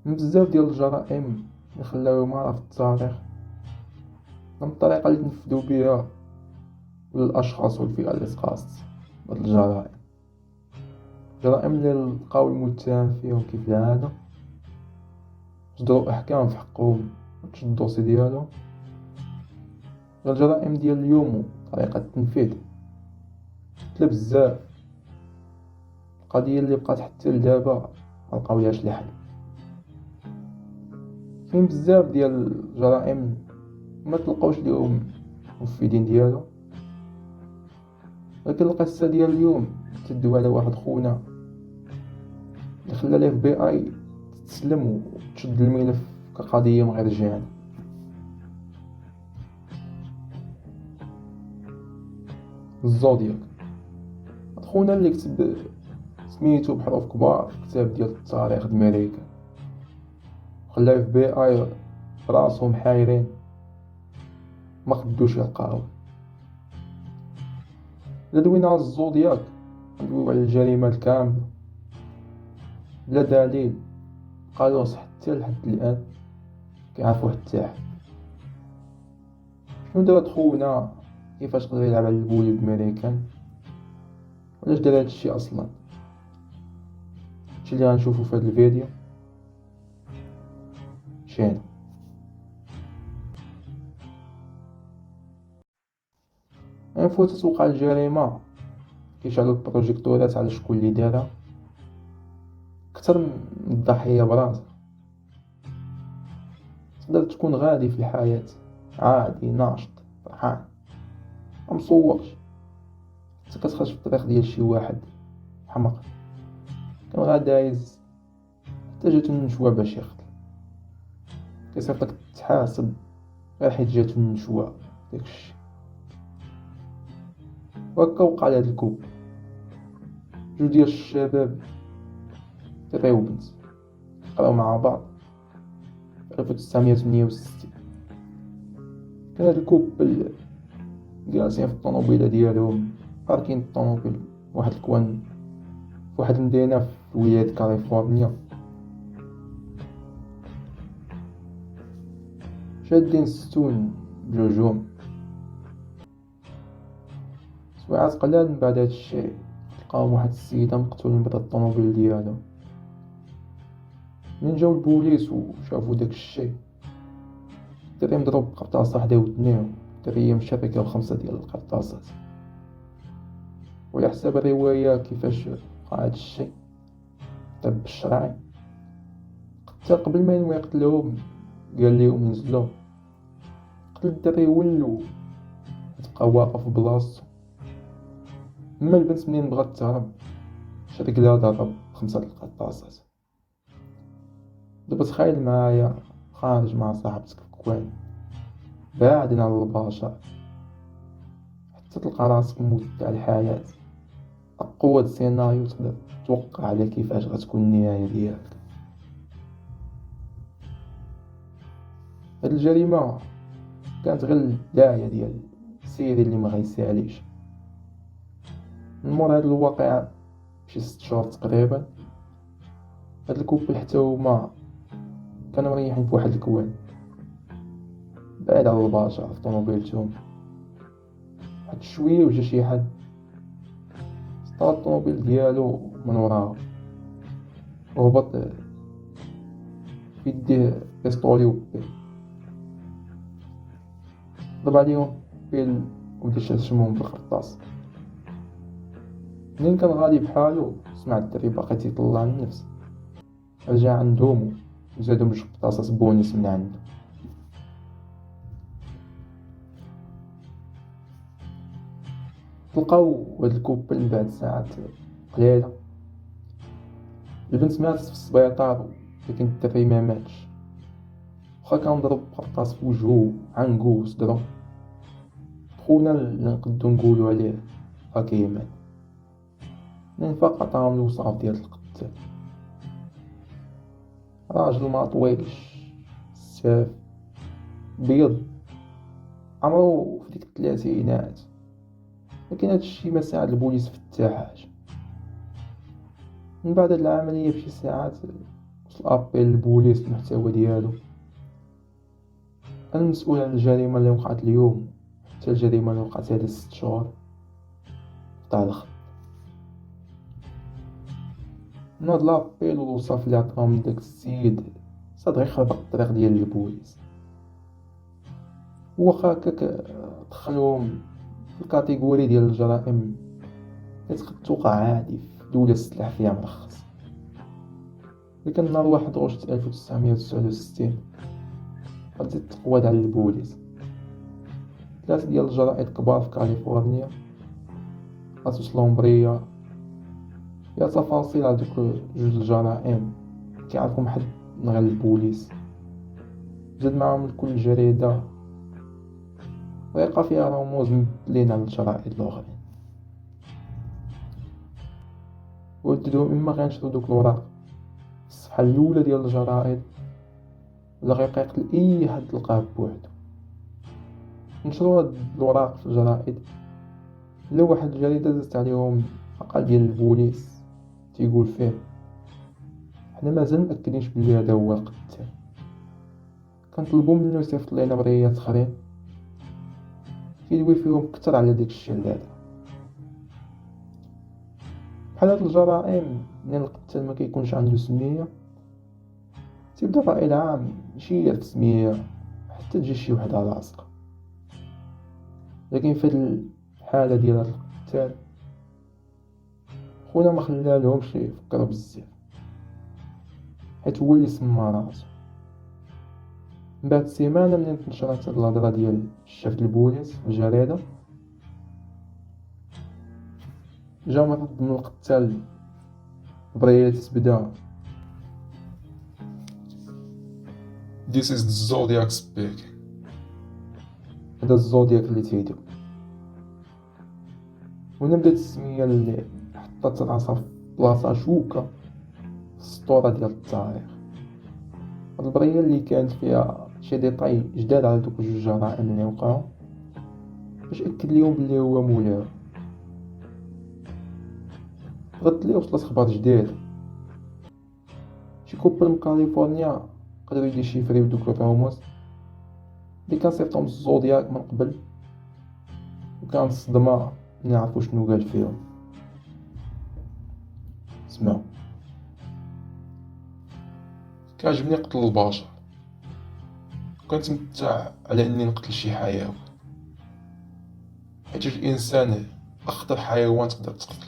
من بزاف ديال الجرائم اللي خلاو معرف في التاريخ، من الطريقة اللي تنفذوا بها الأشخاص والفئة اللي تقاست هاد الجرائم. الجرائم اللي لقاو المتهم فيهم كيف العادة، صدروا أحكام في حقهم وتشد الدوسي ديالهم. الجرائم ديال اليوم وطريقة التنفيذ تلا بزاف. القضية اللي بقات حتى لدابا ملقاولهاش الحل. كاين بزاف ديال الجرائم ما تلقاوش ليهم مفيدين ديالهم، ولكن القصة ديال اليوم تدوي على واحد خونا اللي خلى ليه FBI تسلم وتشد الملف كقضية من غير جهة. الزودياك، خونا اللي كتب سميتو بحروف كبار في كتاب ديال التاريخ الامريكي، خلى FBI براسهم حايرين ما خدوش يلقاو. إلا دوينا على الزودياك ندويو على الجريمة الكاملة بلا دليل قالوس حتى لحد الآن كيعرفوه حتى حد. شنو دار خونا؟ كيفاش قدر يلعب على البوليد الامريكان؟ علاش دار هادشي اصلا؟ هادشي اللي غنشوفو في هاد الفيديو. شين فوا تتوقع الجريمة كيشعلوا البروجيكتورات على شكون اللي دارها اكثر من الضحية براسها. تقدر تكون غادي في الحياة عادي ناشط فرحان مصوقش، حتى كتخرج في الطريق ديال شي واحد حمق كان غا دايز حتى جاتو النشوة باش يقتل، كيصيفطك تحاسب غير حيت جاتو النشوة. داكشي وهكا وقع لهاد الكوب. جوج ديال الشباب دري وبنت قراو مع بعض في 1968. كان هاد الكوبل جالسين في الطوموبيله ديالهم باركين الطوموبيل واحد الكوان في واحد المدينة في ولاية كاليفورنيا. شادين الستون بجوجهم. سواعات قلال من بعد هاد الشيء لقاهم واحد السيدة مقتولين بدا الطوموبيل ديالهم. من جاو البوليس وشافوا داك الشيء، الدري مضروب بقرطاسة حدا ودنيه، الدرية مشابكة ب5 ديال القرطاسات. وعلى حساب الرواية كيفاش وقع هاد الشيء، الطب الشرعي حتى قبل ما ينوي يقتلهم قال ليهم ينزلوا. قتل الدري ولو تبقى واقف بلاصتو، اما البنت منين بغات تهرب شاد رجلها ضرب 5 ديال القرطاسات. دابا تخيل معايا خارج مع صاحبتك في كوان بعادين على البشر حتى تلقى راسك موت تاع الحياة. قوة السيناريو تقدر توقع على كيفاش غتكون النهاية ديالك. هاد الجريمة كانت غير البداية ديال السيري اللي ما غيساليش. من مور هاد الواقعة بشي 6 شهور تقريبا، هاد الكوبل حتى هما كانوا مريحين في واحد الكوان بعيد على البشر في طوموبيلتهم. واحد شوية وجا شي حد سطا الطوموبيل ديالو من وراه وهبط في يديه بيستولي وبي ضرب عليهم بيل وبدا يشمهم بالخرطاس. منين كان غادي بحالو سمع الدري باقي تيطلع النفس، رجع عندهم وزادهم 2 قرطاسات بونيس من عنده. تلقاو هاد الكوبل من بعد ساعات قليلة البنت ماتت في السبيطار، لكن الدري ما ماتش. واخا كان ضرب قرطاس في وجهو عنقو وصدرو، خونا اللي نقدو نقولو عليه هاكي مات. منين فاق عطاهم الوصاف ديال القتال. راجل ما طويلش ساف بيض عمرو في ديك الثلاثينات، لكن هادشي ما ساعد البوليس في حتى حاجة. من بعد هاد العملية بشي ساعات في الابيل للبوليس المحتوى ديالو: انا مسؤول عن الجريمه اللي وقعت اليوم، حتى الجريمه اللي وقعت هذه 6 شهور. قطع الخط. ناض لابيل والوصف اللي عطاهم داك السيد صاد غير خربق الطريق ديال البوليس. واخا هكاك دخلوهم في الكاتيجوري ديال الجرائم اللي تقد توقع عادي في دولة السلاح فيها مرخص. لكن نهار 1 غشت 1969 غادي تقواد على البوليس 3 ديال الجرائد كبار في كاليفورنيا: اسوس لومبريا. يا تفاصيل على دوك 2 الجرائم كيعرفهم حد من غير البوليس. زاد معاهم كل جريدة ويلقى فيها رموز مبدلين على الجرائد الأخرين. وددوهم إما غينشرو دوك الوراق الصفحة الأولى ديال الجرائد، ولا غيبقى يقتل أي حد تلقاه بوحدو. نشرو هاد الوراق في الجرائد، لا واحد الجريدة دازت عليهم مقال ديال البوليس تيقول فيه: حنا مازال مأكدينش بلي هذا هو القتال. كنطلبو منو يصيفط لينا بريات اخرين كيدوي فيهم كتر على داك الشيء هذا. بحال هاد الجرائم من القتال ما كيكونش عنده سمية، تيبدا الرأي العام يشير في سمية حتى تجي شي وحدة لاصقة. لكن في هاد الحالة ديال هاد القتال خونا ما خلالهمش يفكروا بزاف، حيت هو اللي سما راسو. من بعد سيمانة منين تنشرت هاد الهضرة ديال شاف البوليس في الجريدة، جا مرض من القتال بريات تبدا: This is the Zodiac speaking. هذا الزودياك اللي تيدوي. وهنا بدات السمية اللي حطت راسها في بلاصة شوكة في السطورة ديال التاريخ. هاد البرية اللي كانت فيها شي ديطاي جداد على دوك 2 جرائم اللي وقعوا، باش أكد ليهم بلي هو مولاو. غد لي وصلت خبر جديد: شي كوبل من كاليفورنيا قدروا يديشيفريو دوك الرموز اللي كان صيفطهم الزودياك من قبل، وكان الصدمة نعرفو شنو قال فيهم. اسمعوا: كيعجبني قتل البشر، كنتمتع على اني نقتل شي حيوان، حيت الانسان اخطر حيوان تقدر تقتل.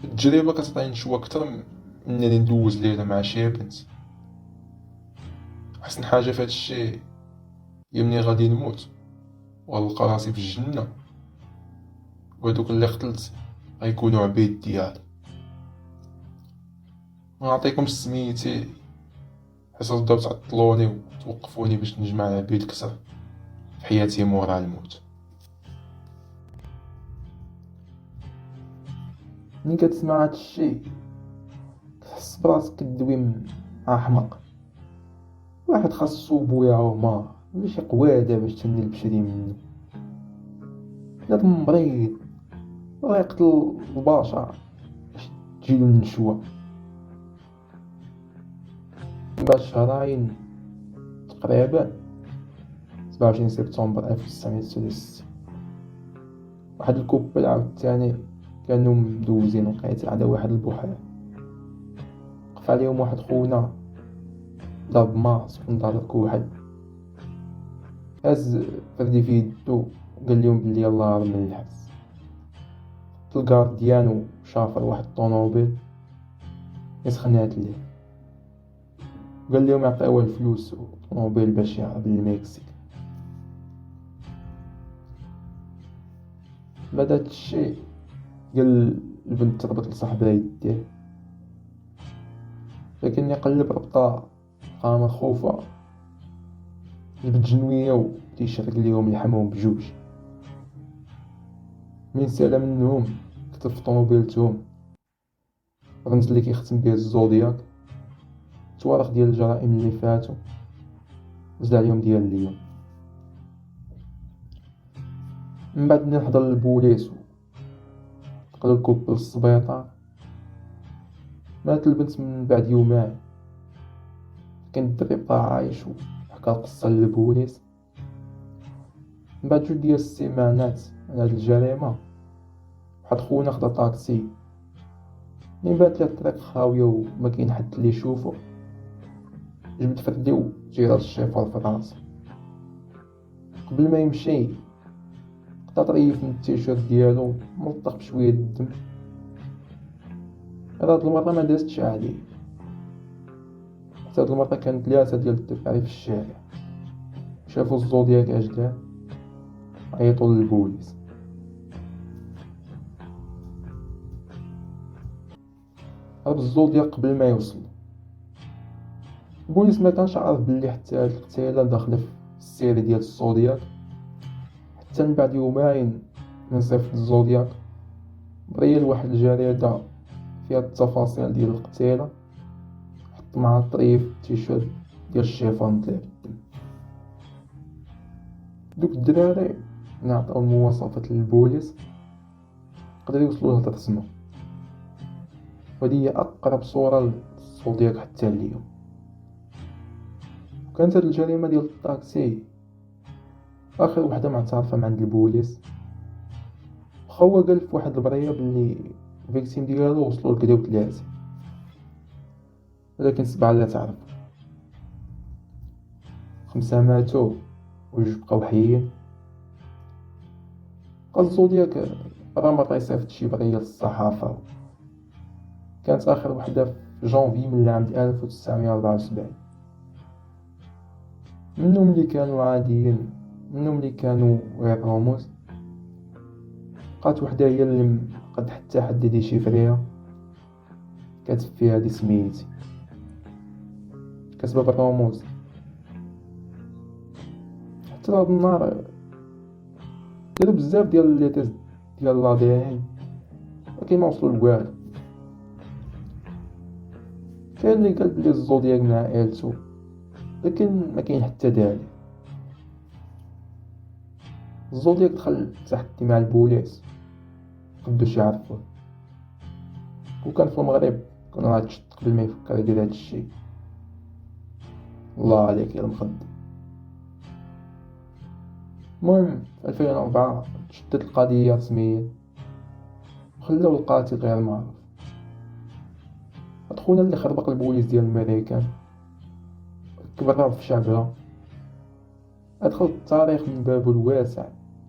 التجربة كتعطيني نشوى اكثر من انني ندوز ليلة مع شي بنت. احسن حاجة في هاد الشي هي مني غادي نموت وغنلقى راسي في الجنة، وهادوك اللي قتلت غيكونوا عبيد ديالي. نعطيكم سميتي حيت تبداو تعطلوني وتوقفوني باش نجمع عبيد كثر في حياتي مورا الموت. ملي كتسمع هاد الشي كتحس براسك كدوي مع حمق واحد خاصو بويا عمر ولا شي قوادة باش تمني البشري منو. بنادم مريض وغيقتل البشر باش تجيلو النشوة. بعد شهرين تقريبا 27 سبتمبر 1963 واحد الكوبل عاوتاني كانوا مدوزين وقيت على واحد البحيرة. وقف عليهم واحد خونا ضرب ماس ونضرب واحد هز فردي في يدو قال لهم بلي يلاه هرب من الحبس. الكارديان شافر واحد الطونوبيل يسخنات ليه، قال لهم يعطيوه الفلوس وطونوبيل باش يهرب للمكسيك. بعد هاد الشي قال البنت تربط لصاحبها يديه، لكن يقلب ربطة قام خوفة جبد جنوية وتيشرق ليهم لحمهم بجوج. من سالة منهم كتب في طوموبيلتهم الرمز اللي كيختم به الزودياك، تواريخ ديال الجرائم اللي فاتوا، زاد عليهم ديال اليوم. من بعد نحضر للبوليس نقلو الكوب للسبيطار، مات البنت من بعد يومين. كان الدري بقى عايش وحكى القصة للبوليس. من بعد 2 ديال السيمانات على هاد الجريمة، واحد خونا خدا طاكسي. من بات ليه الطريق خاوية وما كاين حد اللي يشوفو، جبد فردي وجيرات الشيفور في راسو. قبل ما يمشي قطع طريف من التيشيرت ديالو ملطخ بشوية الدم. هاد المرة ما دازتش عليه، حتى هاد المرة كانت 3 ديال الدفاعي في الشارع. شافو الزودياك اجداد، عيطوا للبوليس. هرب الزودياك قبل ما يوصل. البوليس ما كانش عارف بلي حتى هاد القتيلة داخلة في السيري ديال الزودياك. حتى من بعد يومين من صيفط الزودياك بريال واحد الجريدة فيها التفاصيل ديال القتيلة، حط مع طريف التيشيرت ديال الشيفون متلعب بالدم. دوك الدراري نعطيو المواصفات للبوليس قدروا يوصلوا لهاد الرسمة، وهادي هي أقرب صورة للزودياك حتى اليوم. وكانت هاد الجريمة ديال الطاكسي آخر وحدة معترفة من عند البوليس. واخا هو قال في واحد البرية بلي الفيكتيم ديالو وصلوا لكدا 3، ولكن 7 لا تعرف. 5 ماتوا و2 بقاو حيين. بقى الزودياك راه مرة يصيفط شي برية للصحافة. كانت آخر وحدة في جونفي من العام 1974. منهم اللي كانوا عاديين، منهم اللي كانوا غير رموز. بقات وحدة هي اللي قد حتى حد يديشيفريها، كاتب فيها هادي سميتي، كاتبة بالرموز. حتى لهاد النهار داروا بزاف ديال لي تيست ديال لا دي ان، ولكن ما وصلوا لوالو. كاين اللي قال بلي الزودياك مع عائلتو، لكن ما كاين حتى دليل. الزودياك دخل تحدي مع البوليس، مقدوش يعرفوه. وكان في المغرب كان راه تشد قبل ما يفكر يدير هاد الشي. الله عليك يا المخدم. المهم في 2004 تشدت القضية رسميا وخلاو القاتل غير معروف. هاد خونا اللي خربق البوليس ديال الميريكان كبر الرعب في شعبها، ادخل التاريخ من بابو الواسع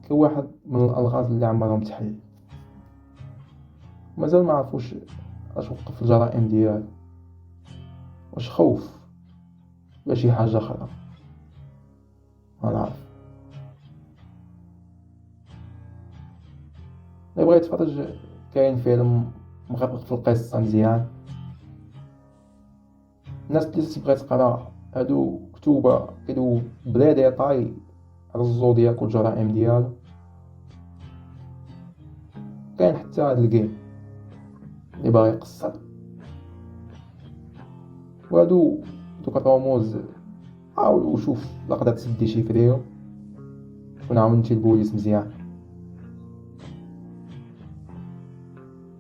كواحد من الالغاز اللي عمرهم تحل. مازال ما عرفوش اش وقف الجرائم ديالو، واش خوف ولا شي حاجه اخرى، ما نعرف. اللي بغى يتفرج كاين فيلم مغرق في القصه مزيان. الناس اللي تبغي تقرا هادو كتوبه كيدو بلا ديطاي على الزودياك والجرائم ديالو. كاين حتى هاد الجيم اللي باغي يقصر. وهادو دوك الرموز حاول وشوف لا قدرت تسدي شي فريو ونعاونتي البوليس مزيان.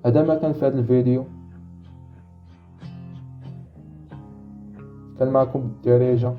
هذا ما كان في هذا الفيديو. كان معكم الدارجة